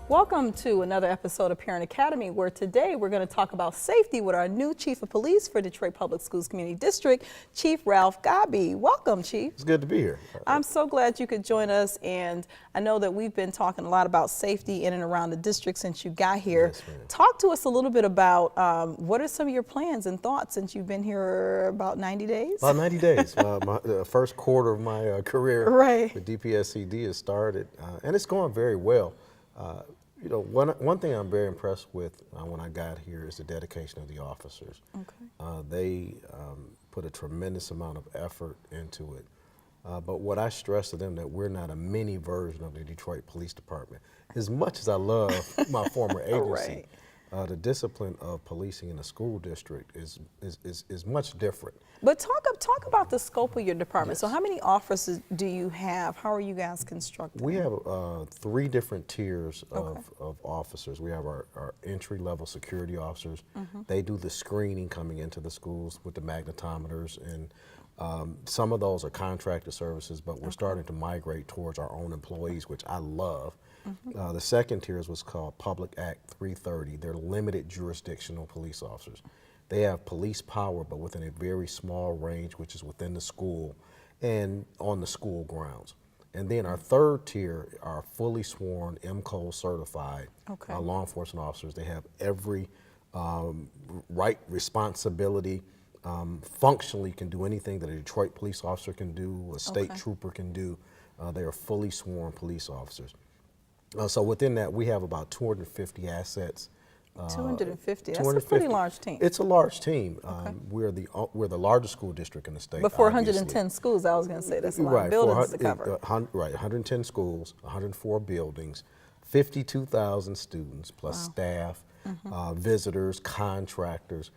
Welcome to another episode of Parent Academy, where today we're going to talk about safety with our new Chief of Police for Detroit Public Schools Community District, Chief Ralph Godbee. Welcome, Chief. It's good to be here. I'm so glad you could join us, and I know that we've been talking a lot about safety in and around the district since you got here. Yes, ma'am. Talk to us a little bit about what are some of your plans and thoughts since you've been here about 90 days? About 90 days. The first quarter of my career Right. with DPSCD has started, and it's going very well. You know, one thing I'm very impressed with when I got here is the dedication of the officers. Okay. They put a tremendous amount of effort into it. But what I stress to them that we're not a mini version of the Detroit Police Department. As much as I love my former agency, Right. the discipline of policing in a school district is much different. But talk about the scope of your department. Yes. So how many officers do you have? How are you guys constructed? We have 3 different tiers Okay. of officers. We have our entry-level security officers. Mm-hmm. They do the screening coming into the schools with the magnetometers, and some of those are contracted services, but we're starting to migrate towards our own employees, which I love. Mm-hmm. The second tier is what's called Public Act 330. They're limited jurisdictional police officers. They have police power, but within a very small range, which is within the school and on the school grounds. And then our third tier are fully sworn, MCO certified Okay. law enforcement officers. They have every right, responsibility, functionally can do anything that a Detroit police officer can do, a state Okay. trooper can do. They are fully sworn police officers. So within that, we have about 250 assets. 250. That's a pretty large team. It's a large team. Okay. We're the largest school district in the state. But for obviously. 110 schools, I was going to say that's a lot Right, of buildings to cover. Right, 110 schools, 104 buildings, 52,000 students plus staff, visitors, contractors.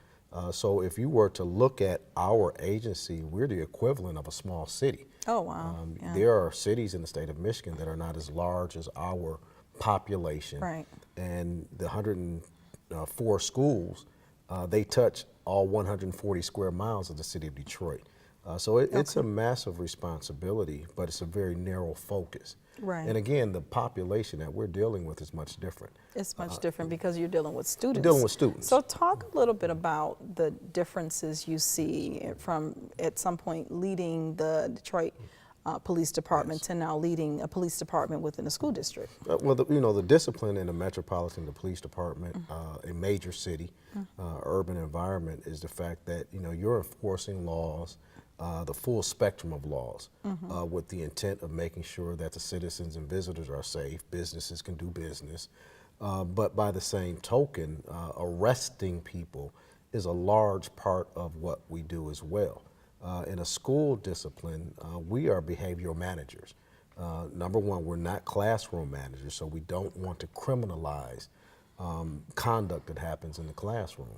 So if you were to look at our agency, we're the equivalent of a small city. Oh, wow. Yeah. There are cities in the state of Michigan that are not as large as our population. Right. And the 104 schools, they touch all 140 square miles of the city of Detroit. So it's a massive responsibility, but it's a very narrow focus. Right. And again, the population that we're dealing with is much different. It's much different because you're dealing with students. Dealing with students. So talk a little bit about the differences you see from at some point leading the Detroit Police Department to now leading a police department within a school district. Well, the discipline in a metropolitan police department, a major city, urban environment, is the fact that you're enforcing laws, the full spectrum of laws, with the intent of making sure that the citizens and visitors are safe, businesses can do business. But by the same token, arresting people is a large part of what we do as well. In a school discipline, we are behavioral managers. Number one, we're not classroom managers, so we don't want to criminalize conduct that happens in the classroom.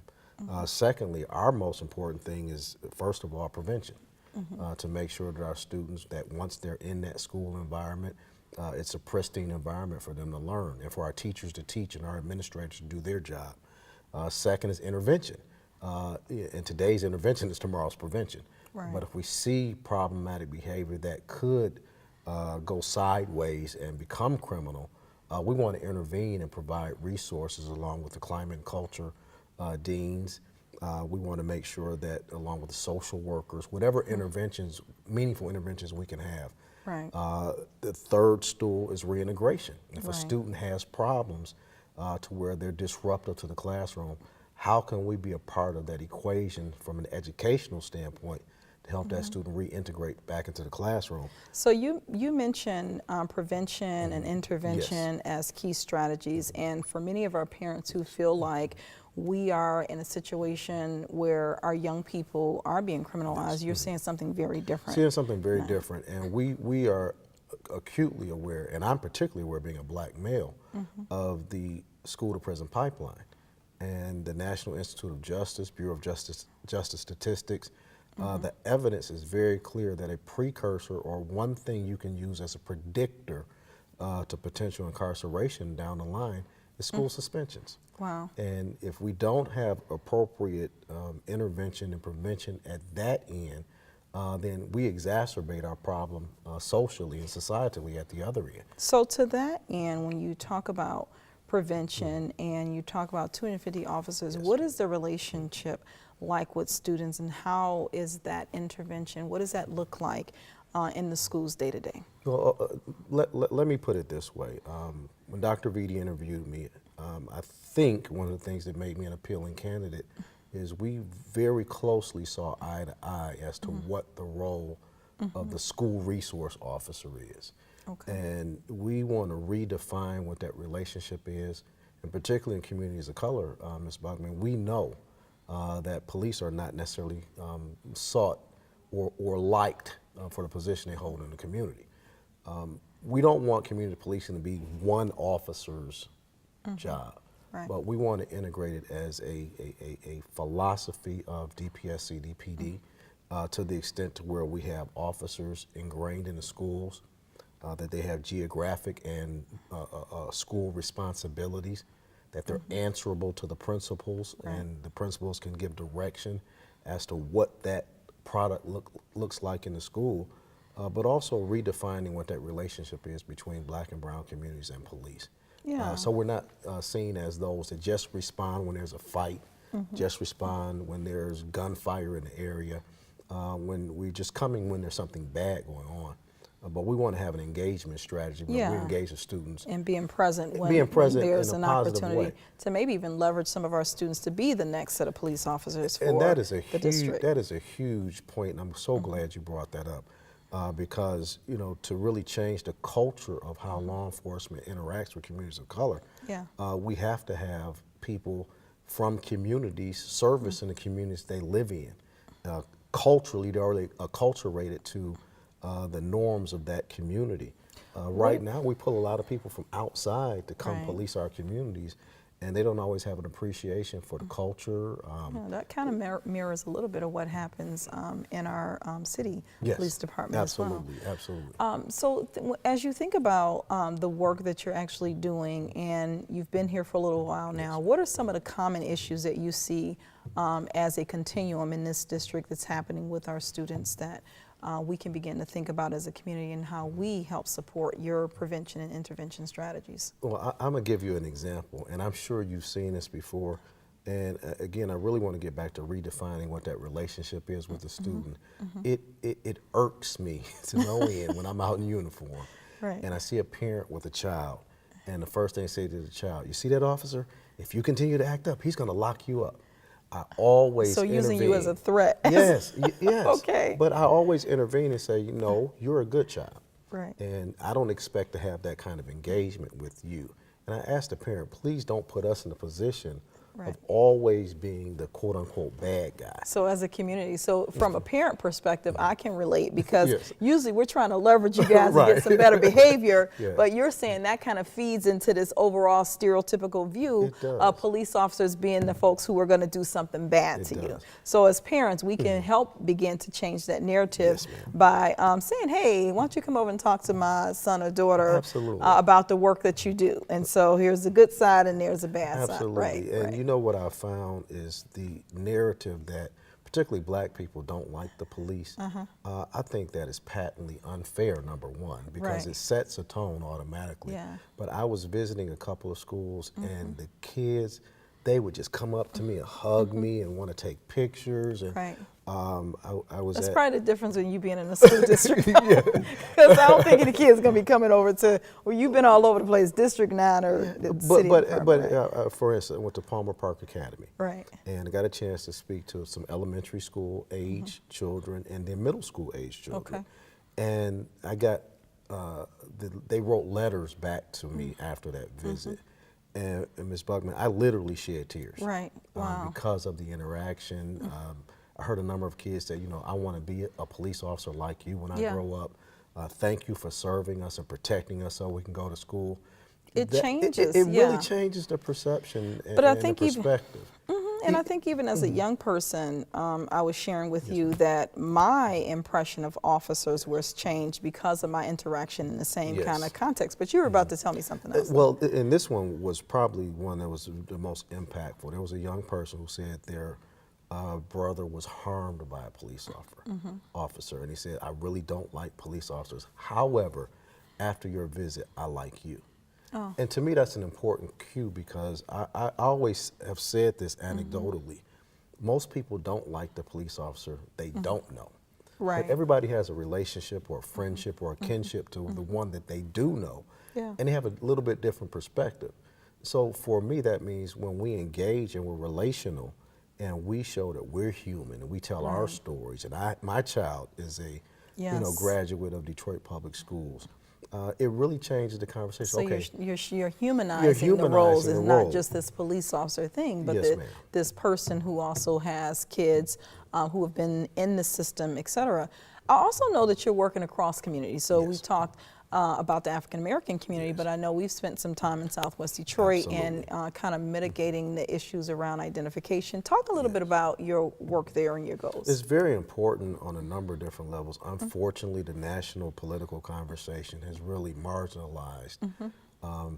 Secondly, our most important thing is, first of all, prevention. To make sure that our students, that once they're in that school environment, it's a pristine environment for them to learn, and for our teachers to teach and our administrators to do their job. Second is intervention. And today's intervention is tomorrow's prevention. Right. But if we see problematic behavior that could go sideways and become criminal, we want to intervene and provide resources along with the climate and culture deans. We want to make sure that along with the social workers, whatever interventions, meaningful interventions we can have. Right. The third stool is reintegration. If a Right. student has problems to where they're disruptive to the classroom, how can we be a part of that equation from an educational standpoint to help that student reintegrate back into the classroom? So you mentioned prevention and intervention as key strategies, and for many of our parents who feel like we are in a situation where our young people are being criminalized, you're saying something very different. Seeing something very different, and we are acutely aware, and I'm particularly aware, being a black male, of the school to prison pipeline. And the National Institute of Justice, Bureau of Justice Statistics, the evidence is very clear that a precursor, or one thing you can use as a predictor to potential incarceration down the line, is school suspensions. Wow. And if we don't have appropriate intervention and prevention at that end, then we exacerbate our problem socially and societally at the other end. So to that end, when you talk about prevention, and you talk about 250 officers. Yes. What is the relationship like with students, and how is that intervention? What does that look like in the schools day to day? Well, let me put it this way. When Dr. Vitti interviewed me, I think one of the things that made me an appealing candidate is we very closely saw eye to eye as to what the role of the school resource officer is. Okay. And we want to redefine what that relationship is, and particularly in communities of color, Ms. Buckman, we know that police are not necessarily sought or liked for the position they hold in the community. We don't want community policing to be one officer's job, Right. but we want to integrate it as a philosophy of DPSCD PD to the extent to where we have officers ingrained in the schools, that they have geographic and school responsibilities, that they're answerable to the principals, and the principals can give direction as to what that product looks like in the school, but also redefining what that relationship is between Black and brown communities and police. Yeah. So we're not seen as those that just respond when there's a fight, just respond when there's gunfire in the area, when we're just coming when there's something bad going on. But we want to have an engagement strategy where we engage the students. And being present when there's in an a positive opportunity way. to maybe even leverage some of our students to be the next set of police officers for And that is the district. that is a huge point, and I'm so glad you brought that up, because to really change the culture of how law enforcement interacts with communities of color, we have to have people from communities service in the communities they live in. Culturally, they're already acculturated to the norms of that community. Right now, we pull a lot of people from outside to come police our communities, and they don't always have an appreciation for the culture. That kind of mirrors a little bit of what happens in our city police department absolutely, as well. Absolutely. So as you think about the work that you're actually doing, and you've been here for a little while now, what are some of the common issues that you see as a continuum in this district that's happening with our students that we can begin to think about as a community, and how we help support your prevention and intervention strategies? Well, I'm going to give you an example, and I'm sure you've seen this before. And again, I really want to get back to redefining what that relationship is with the student. It irks me to no end when I'm out in uniform and I see a parent with a child, and the first thing they say to the child, "You see that officer? If you continue to act up, he's going to lock you up." I always using intervene. you as a threat. Yes, yes. Okay. But I always intervene and say, you're a good child. Right. And I don't expect to have that kind of engagement with you. And I ask the parent, please don't put us in a position of always being the quote unquote bad guy. So as a community, so from a parent perspective, I can relate, because usually we're trying to leverage you guys to get some better behavior, but you're saying that kind of feeds into this overall stereotypical view of police officers being the folks who are going to do something bad to you. So as parents, we can help begin to change that narrative by saying, hey, why don't you come over and talk to my son or daughter about the work that you do. And so here's the good side and there's a bad side. And you know what I found is the narrative that particularly Black people don't like the police. I think that is patently unfair, number one, because it sets a tone automatically. But I was visiting a couple of schools, and the kids, they would just come up to me and hug me and want to take pictures. And I was That's probably the difference in you being in a school district. Because I don't think any kid's going to be coming over to, well, you've been all over the place, District 9 or the city. But for instance, I went to Palmer Park Academy. And I got a chance to speak to some elementary school age children and then middle school age children. And I got, they wrote letters back to me after that visit. And Ms. Buckman, I literally shed tears. Because of the interaction. I heard a number of kids say, I want to be a police officer like you when I grow up. Thank you for serving us and protecting us so we can go to school. It changes. It really changes the perception and the perspective. And I think even as a young person, I was sharing with you that my impression of officers was changed because of my interaction in the same kind of context. But you were about to tell me something else. Well, and this one was probably one that was the most impactful. There was a young person who said their brother was harmed by a police officer, and he said, I really don't like police officers. However, after your visit, I like you. Oh. And to me, that's an important cue because I always have said this anecdotally. Most people don't like the police officer they don't know. Right. But everybody has a relationship or a friendship or a kinship to the one that they do know. Yeah. And they have a little bit different perspective. So for me, that means when we engage and we're relational and we show that we're human and we tell our stories, and my child is a Yes. graduate of Detroit Public Schools, it really changes the conversation. So okay, you're humanizing the roles. It's the not role. just this police officer thing, but Yes, ma'am. this person who also has kids who have been in the system, et cetera. I also know that you're working across communities. So Yes. we've talked about the African American community, but I know we've spent some time in Southwest Detroit and kind of mitigating the issues around identification. Talk a little bit about your work there and your goals. It's very important on a number of different levels. Unfortunately, the national political conversation has really marginalized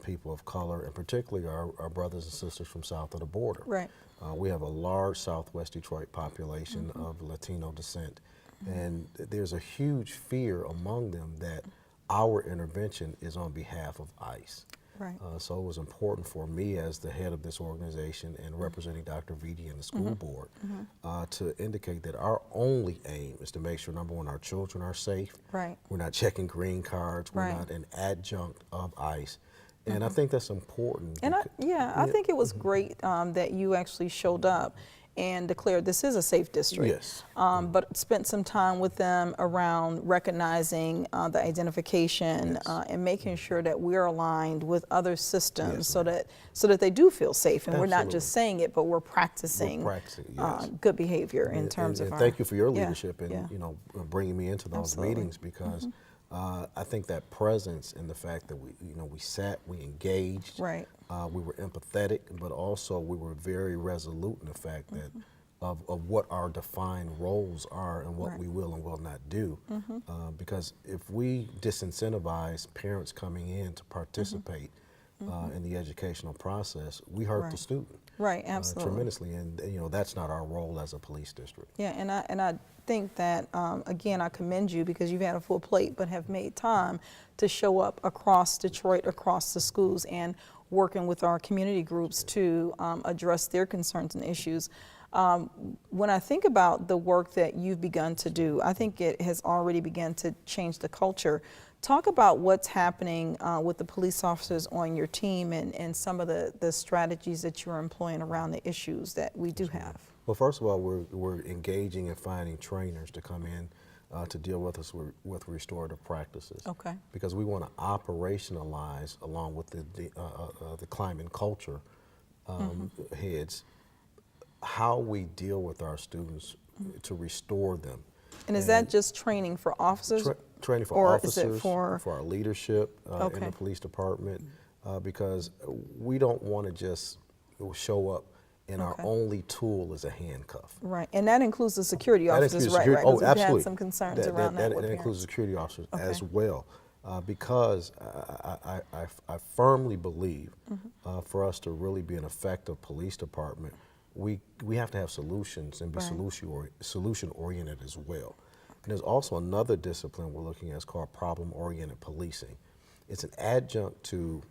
people of color, and particularly our brothers and sisters from south of the border. Right. We have a large Southwest Detroit population of Latino descent, and there's a huge fear among them that our intervention is on behalf of ICE. Right. So it was important for me as the head of this organization and representing Dr. Vitti and the school board to indicate that our only aim is to make sure, number one, our children are safe. Right. We're not checking green cards. We're Right. not an adjunct of ICE. And I think that's important. And I think it was great that you actually showed up and declared this is a safe district. Yes. But spent some time with them around recognizing the identification and making sure that we're aligned with other systems so that they do feel safe. And we're not just saying it, but we're practicing, good behavior in terms of our. Thank you for your leadership and bringing me into those meetings, because I think that presence and the fact that we sat, we engaged, Right. We were empathetic, but also we were very resolute in the fact that of what our defined roles are and what we will and will not do. Because if we disincentivize parents coming in to participate in the educational process, we hurt the student. Right, absolutely. Tremendously, and that's not our role as a police district. Yeah, and I think that again, I commend you because you've had a full plate, but have made time to show up across Detroit, across the schools, and working with our community groups to address their concerns and issues. When I think about the work that you've begun to do, I think it has already begun to change the culture. Talk about what's happening with the police officers on your team and some of the strategies that you're employing around the issues that we do have. Well, first of all, we're engaging and finding trainers to come in to deal with us with restorative practices. Okay. Because we want to operationalize, along with the climate and culture heads, how we deal with our students to restore them. And is that just training for officers? Training for or officers, is it for our leadership in the police department, because we don't want to just show up and our only tool is a handcuff. Right, and that includes the security officers, right? Oh, 'Cause we've absolutely. had some concerns around that with That includes parents. security officers as well, because I firmly believe for us to really be an effective police department, we have to have solutions and be solution-oriented as well. And there's also another discipline we're looking at, it's called problem-oriented policing. It's an adjunct to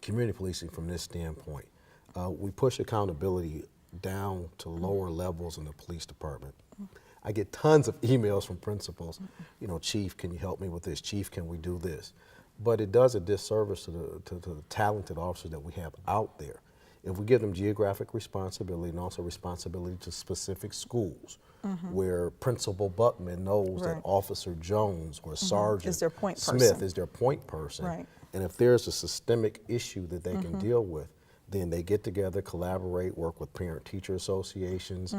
community policing from this standpoint. We push accountability down to lower levels in the police department. I get tons of emails from principals, Chief, can you help me with this? Chief, can we do this? But it does a disservice to the talented officers that we have out there. If we give them geographic responsibility and also responsibility to specific schools, where Principal Buckman knows that Officer Jones or Sergeant is their point Smith person. is their point person, Right. and if there's a systemic issue that they can deal with, then they get together, collaborate, work with parent-teacher associations,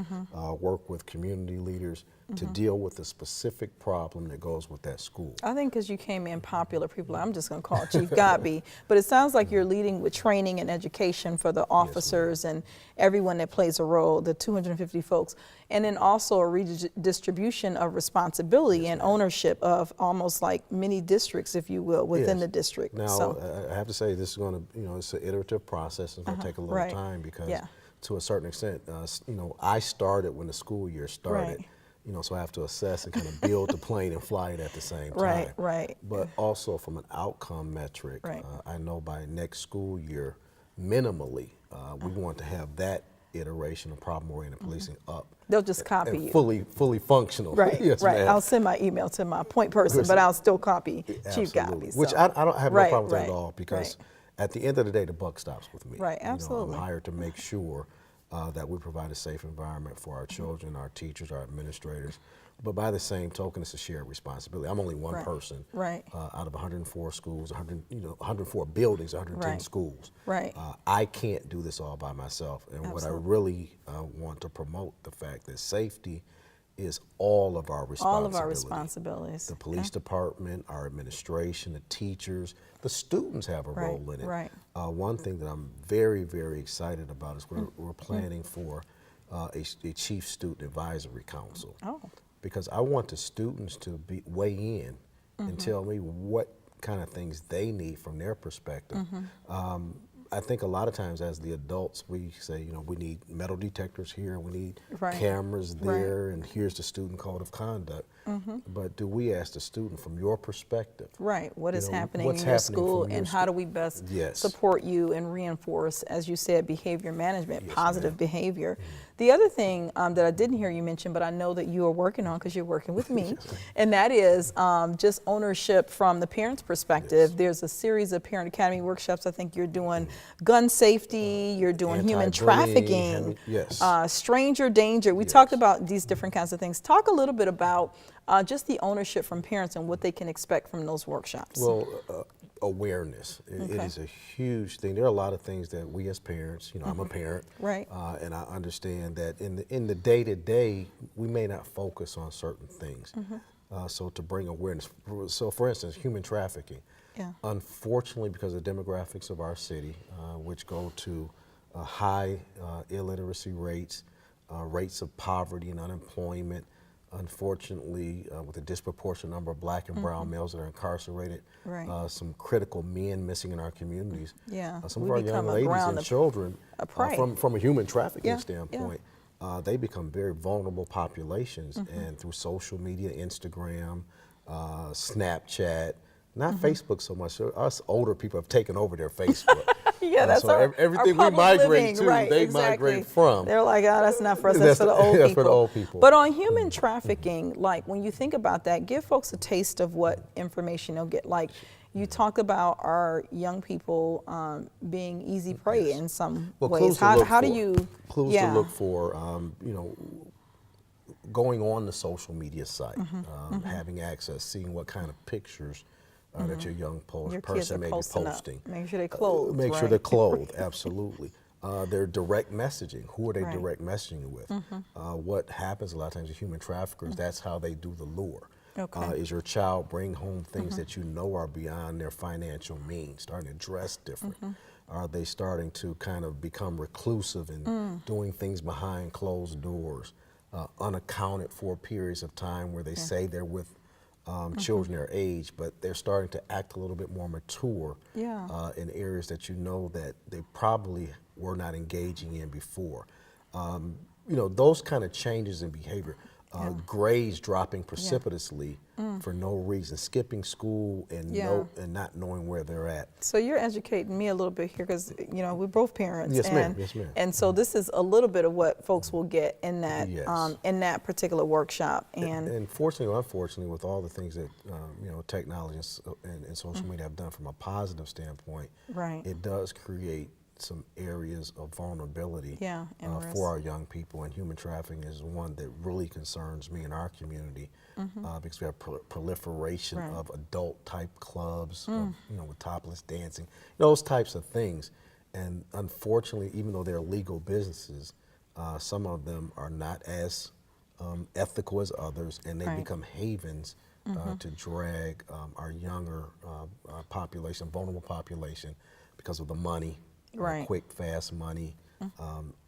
work with community leaders to deal with the specific problem that goes with that school. I think because you came in popular, people, I'm just going to call Chief Godbee, but it sounds like you're leading with training and education for the officers and everyone that plays a role, the 250 folks, and then also a redistribution of responsibility and ownership of almost like many districts, if you will, within the district. Now, I have to say this is going to, it's an iterative process. It's going to take a little time because to a certain extent, I started when the school year started. you know, so I have to assess and kind of build the plane and fly it at the same time. Right, right. But also from an outcome metric, Right. I know by next school year, minimally, we want to have that iteration of problem-oriented policing up. They'll just copy and you. fully functional. Right, Yes, right. ma'am. I'll send my email to my point person, but I'll still copy Chief Absolutely. Godbee. Which so. I don't have no Right, problem with that right, at all, because right. at the end of the day, the buck stops with me. Right, You know, absolutely. I'm hired to make sure that we provide a safe environment for our children, our teachers, our administrators. But by the same token, it's a shared responsibility. I'm only one Right, person right. Out of 104 schools, 104 buildings, 110 Right, schools. right. I can't do this all by myself. And what I Absolutely. really want to promote the fact that safety is all of our responsibility. All of our responsibilities. The police department, our administration, the teachers, the students have a Right, role in it. right. One thing that I'm very, very excited about is we're planning for a chief student advisory council. Oh. Because I want the students to weigh in and tell me what kind of things they need from their perspective. I think a lot of times as the adults, we say, you know, we need metal detectors here, we need Right. cameras there, and here's the student code of conduct. But do we ask the student from your perspective? Right. What is You know, happening what's in your happening school, from your and how do we best Yes. support you and reinforce, as you said, behavior management, Yes, positive ma'am. behavior. The other thing that I didn't hear you mention, but I know that you are working on because you're working with me, and that is just ownership from the parent's perspective. Yes. There's a series of Parent Academy workshops. I think you're doing gun safety, you're doing human Anti-bullying, trafficking, yes. stranger danger. We Yes. talked about these different kinds of things. Talk a little bit about just the ownership from parents and what they can expect from those workshops. Well, awareness. It Okay. is a huge thing. There are a lot of things that we as parents, you know, I'm a parent, Right. And I understand that in the day-to-day, we may not focus on certain things. So to bring awareness, so for instance, human trafficking. Yeah. Unfortunately, because of the demographics of our city, which go to high illiteracy rates, rates of poverty and unemployment, unfortunately, with a disproportionate number of black and brown males that are incarcerated, Right. some critical men missing in our communities. Yeah, Some we of our become young a ladies ground and of- children, prey. from a human trafficking Yeah, standpoint, they become very vulnerable populations. And through social media, Instagram, Snapchat, not Facebook so much. Us older people have taken over their Facebook. Yeah, that's so everything we public migrate living, to, right, they exactly. migrate from. They're like, oh, that's not for us, that's for the old that's people. for the old people. But on human trafficking, like when you think about that, give folks a taste of what information they'll get. Like you talked about our young people being easy prey in some ways. Clues to How look do for. you? Clues yeah. to look for, you know, going on the social media site, having access, seeing what kind of pictures that your young Your kids person are may be posting up. posting. Make sure they're clothed. Make sure right? they're clothed, absolutely. Their direct messaging, who are they Right. direct messaging with? What happens a lot of times with human traffickers, that's how they do the lure. Okay. Is your child bring home things that you know are beyond their financial means, starting to dress different? Are they starting to kind of become reclusive and doing things behind closed doors, unaccounted for periods of time where they say they're with children their age, but they're starting to act a little bit more mature in areas that you know that they probably were not engaging in before. You know, those kind of changes in behavior. Grades dropping precipitously for no reason, skipping school and and not knowing where they're at. So you're educating me a little bit here because, you know, we're both parents. Yes, and, ma'am. Yes, ma'am. And so this is a little bit of what folks will get in that Yes. in that particular workshop. And fortunately or unfortunately, with all the things that you know, technology and social media have done from a positive standpoint, Right. it does create some areas of vulnerability and risk. for our young people, and human trafficking is one that really concerns me in our community because we have proliferation Right. of adult type clubs, of, you know, with topless dancing, those types of things. And unfortunately, even though they're legal businesses, some of them are not as ethical as others, and they Right. become havens to drag our younger population, vulnerable population, because of the money. Right. Quick, fast money,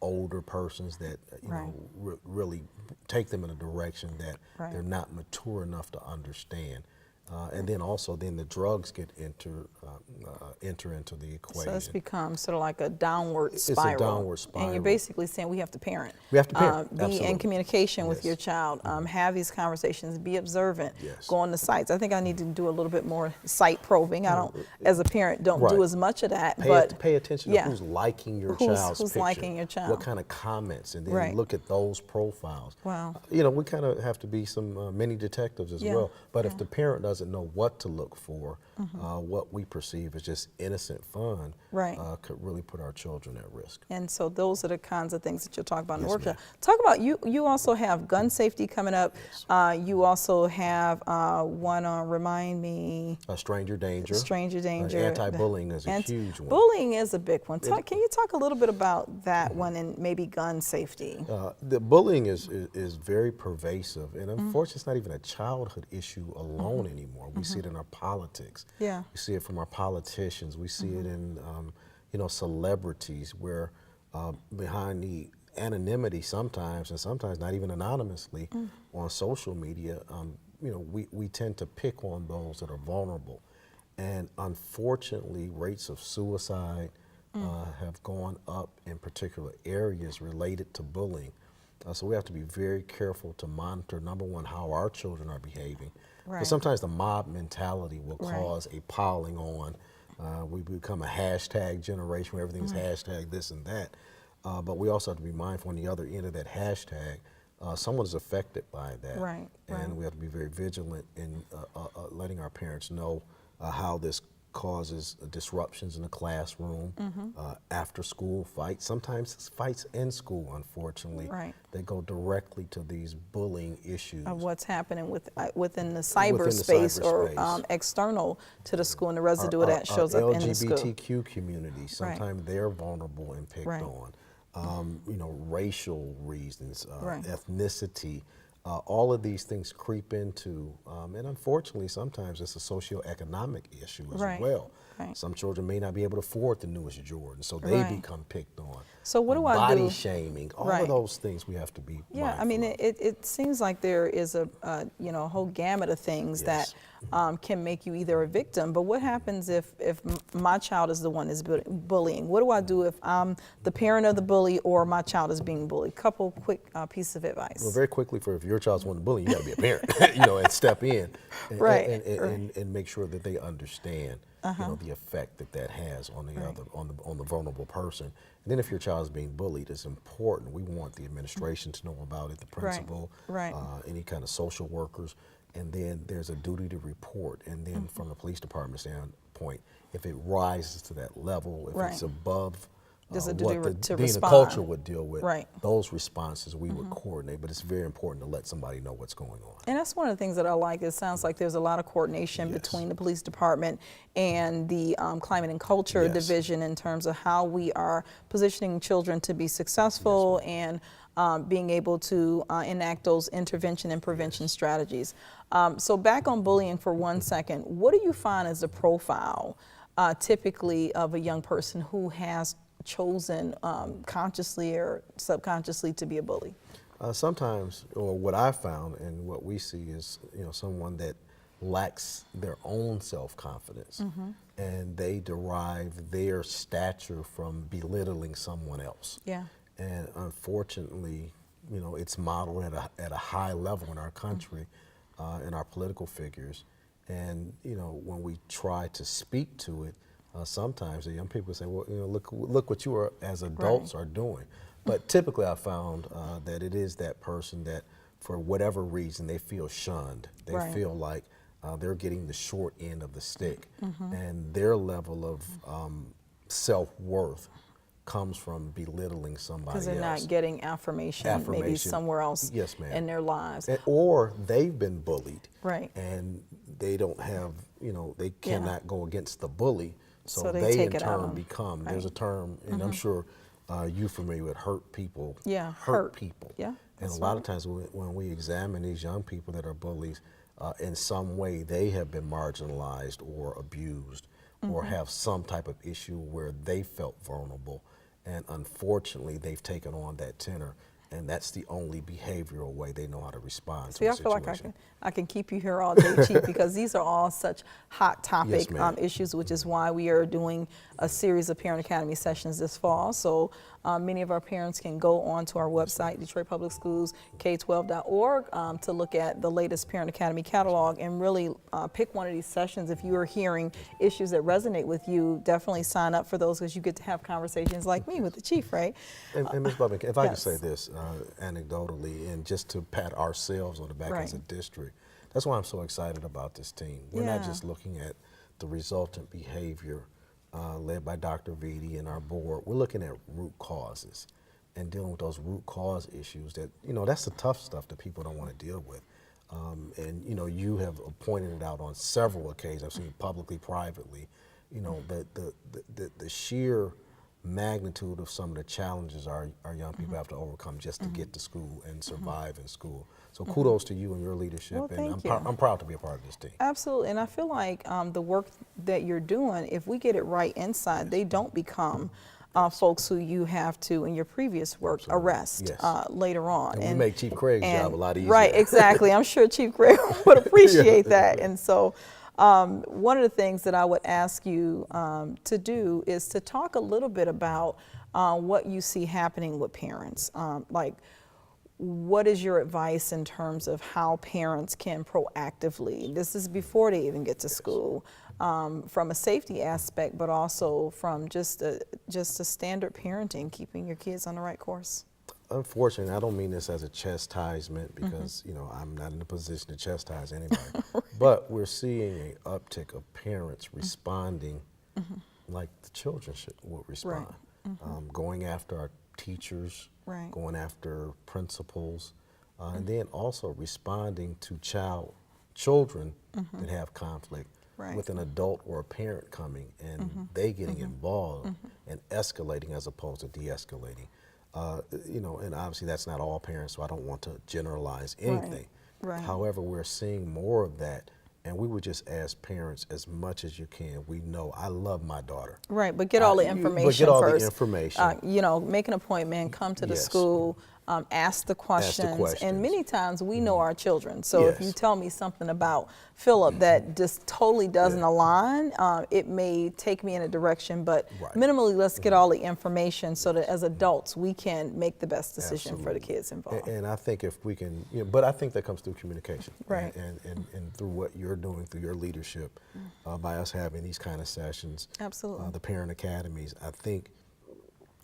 older persons that you know really take them in a direction that Right. they're not mature enough to understand. And then also then the drugs get enter into the equation. So it's become sort of like a downward It's spiral. a downward spiral. And you're basically saying we have to parent. We have to parent, Be in absolutely. communication with Yes. your child. Have these conversations. Be observant. Yes. Go on the sites. I think I need to do a little bit more site probing. I don't, as a parent, don't do Right. as much of that. Pay attention yeah. to who's liking your Who's child's picture. liking your child. What kind of comments, and then Right. look at those profiles. Wow. You know, we kind of have to be some mini detectives as Yeah. well. But if the parent doesn't know what to look for, what we perceive as just innocent fun, Right. Could really put our children at risk. And so those are the kinds of things that you'll talk about in the Yes, workshop. ma'am. Talk about, you also have gun safety coming up. You also have one on, remind me, Stranger danger. stranger danger. Anti-bullying is a huge one. Bullying is a big one. Can you talk a little bit about that one and maybe gun safety? The bullying is very pervasive, and unfortunately, it's not even a childhood issue alone anymore. We see it in our politics. Yeah. We see it from our politicians. We see it in celebrities, where behind the anonymity sometimes, and sometimes not even anonymously, on social media, we tend to pick on those that are vulnerable, and unfortunately, rates of suicide have gone up in particular areas related to bullying. So we have to be very careful to monitor, number one, how our children are behaving. Right. But sometimes the mob mentality will Right. cause a piling on. We become a hashtag generation where everything's hashtag this and that. But we also have to be mindful on the other end of that hashtag, someone is affected by that. Right, And right. we have to be very vigilant in letting our parents know how this causes disruptions in the classroom, after school fights. Sometimes it's fights in school, unfortunately. Right. They go directly to these bullying issues. Of what's happening within the Within the cyberspace or cyberspace. External to the school, and the residue of that shows up in the school. LGBTQ community, sometimes they're vulnerable and picked Right. on. Racial reasons, Right. ethnicity, all of these things creep into, and unfortunately sometimes it's a socioeconomic issue as Right. well. Right. Some children may not be able to afford the newest Jordan, so they Right. become picked on. So what do I Body do? shaming, all Right. of those things we have to be Yeah, I mindful mean, of. it seems like there is a whole gamut of things Yes. that can make you either a victim, but what happens if my child is the one that's bullying? What do I do if I'm the parent of the bully or my child is being bullied? Couple quick pieces of advice. Well, very quickly, if your child's one to bully, you got to be a parent, and step in, and, Right, and make sure that they understand, the effect that has on the other, on the vulnerable person. And then, if your child is being bullied, it's important. We want the administration to know about it, the principal, right. Any kind of social workers, and then there's a duty to report. And then, from the police department standpoint, if it rises to that level, if Right. it's above. There's a What duty the to being respond. a culture would deal with, Right. those responses we would coordinate, but it's very important to let somebody know what's going on. And that's one of the things that I like. It sounds like there's a lot of coordination Yes. between the police department and the climate and culture Yes. division in terms of how we are positioning children to be successful and being able to enact those intervention and prevention strategies. So back on bullying for 1 second, what do you find as the profile typically of a young person who has chosen consciously or subconsciously to be a bully? Sometimes, or what I found and what we see is, someone that lacks their own self-confidence, and they derive their stature from belittling someone else. Yeah. And unfortunately, it's modeled at a high level in our country, in our political figures. And, when we try to speak to it, sometimes the young people say, well, look what you are, as adults are doing. But typically I found that it is that person that, for whatever reason, they feel shunned. They Right. feel like they're getting the short end of the stick. And their level of self-worth comes from belittling somebody else. Because they're not getting affirmation maybe somewhere else Yes, ma'am. in their lives. Or they've been bullied. Right. And they don't have, they cannot go against the bully. So they they take in it out turn on- become, right. there's a term, and I'm sure you're familiar with hurt people. Yeah, Hurt hurt. people. Yeah, And that's a lot right. of times when we examine these young people that are bullies, in some way they have been marginalized or abused or have some type of issue where they felt vulnerable. And unfortunately, they've taken on that tenor. and that's the only behavioral way they know how to respond See, to a I feel situation. like I can keep you here all day, Chief, because these are all such hot topic Yes, ma'am. issues, which is why we are doing a series of Parent Academy sessions this fall. So many of our parents can go onto our website, Detroit Public Schools, K12.org, to look at the latest Parent Academy catalog and really pick one of these sessions. If you are hearing issues that resonate with you, definitely sign up for those, because you get to have conversations like me with the Chief, right? And Ms. Bubman, if I yes. could say this anecdotally, and just to pat ourselves on the back Right. as a district, that's why I'm so excited about this team. We're not just looking at the resultant behavior led by Dr. Vitti and our board. We're looking at root causes and dealing with those root cause issues that, that's the tough stuff that people don't want to deal with. And, you have pointed it out on several occasions. I've seen publicly, privately, the sheer magnitude of some of the challenges our young people have to overcome just to get to school and survive in school. So kudos to you and your leadership, Well, and thank I'm proud to be a part of this team. Absolutely, and I feel like the work that you're doing, if we get it right inside, they don't become folks who you have to, in your previous work, arrest later on. And we make Chief Craig's job a lot easier. Right, exactly. I'm sure Chief Craig would appreciate that. And so one of the things that I would ask you to do is to talk a little bit about what you see happening with parents. Like, what is your advice in terms of how parents can proactively, this is before they even get to school, from a safety aspect, but also from just a standard parenting, keeping your kids on the right course? Unfortunately, I don't mean this as a chastisement, because I'm not in a position to chastise anybody. Right. But we're seeing an uptick of parents responding like the children would respond, going after our teachers, going after principals, and then also responding to children that have conflict with an adult or a parent coming and they getting involved and escalating as opposed to de-escalating. And obviously that's not all parents, so I don't want to generalize anything. Right. However, we're seeing more of that, and we would just ask parents, as much as you can. We know I love my daughter. Right, but get all the information first. But get all the information. Make an appointment, come to the school, ask the questions. And many times we know our children. So if you tell me something about Philip that just totally doesn't align, it may take me in a direction, but minimally let's get all the information so that as adults we can make the best decision for the kids involved. And I think if we can, but I think that comes through communication. And through what you're doing, through your leadership, by us having these kind of sessions. Absolutely. The parent academies, I think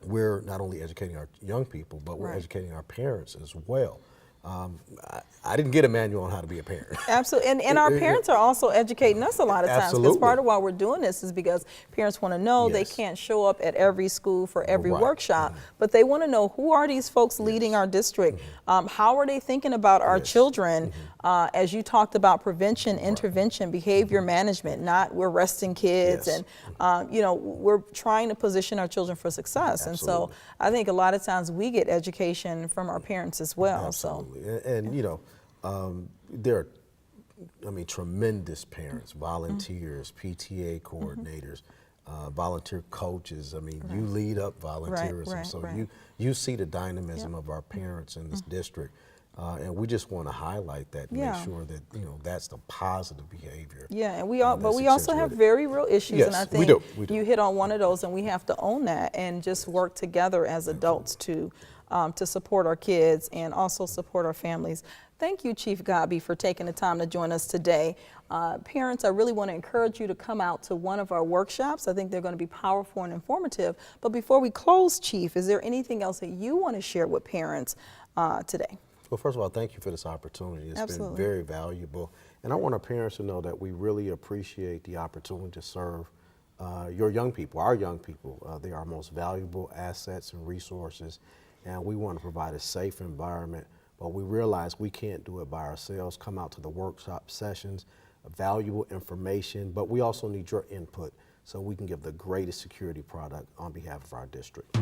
we're not only educating our young people, but we're educating our parents as well. I didn't get a manual on how to be a parent. Absolutely, and our parents are also educating us a lot of times, because part of why we're doing this is because parents want to know they can't show up at every school for every workshop, but they want to know, who are these folks leading our district? How are they thinking about our children? As you talked about prevention, intervention, behavior management, not we're arresting kids, and we're trying to position our children for success. And so I think a lot of times we get education from our parents as well. Absolutely. And there are, tremendous parents, volunteers, PTA coordinators, volunteer coaches. You lead up volunteerism, so you see the dynamism of our parents in this district. And we just want to highlight that and make sure that that's the positive behavior. Yeah, and we also have very real issues, and I think we do. You hit on one of those, and we have to own that and just work together as adults to support our kids and also support our families. Thank you, Chief Godbee, for taking the time to join us today. Parents, I really want to encourage you to come out to one of our workshops. I think they're going to be powerful and informative. But before we close, Chief, is there anything else that you want to share with parents today? Well, first of all, thank you for this opportunity. It's been very valuable. And I want our parents to know that we really appreciate the opportunity to serve your young people, our young people. They are our most valuable assets and resources. And we want to provide a safe environment, but we realize we can't do it by ourselves. Come out to the workshop sessions, valuable information, but we also need your input so we can give the greatest security product on behalf of our district.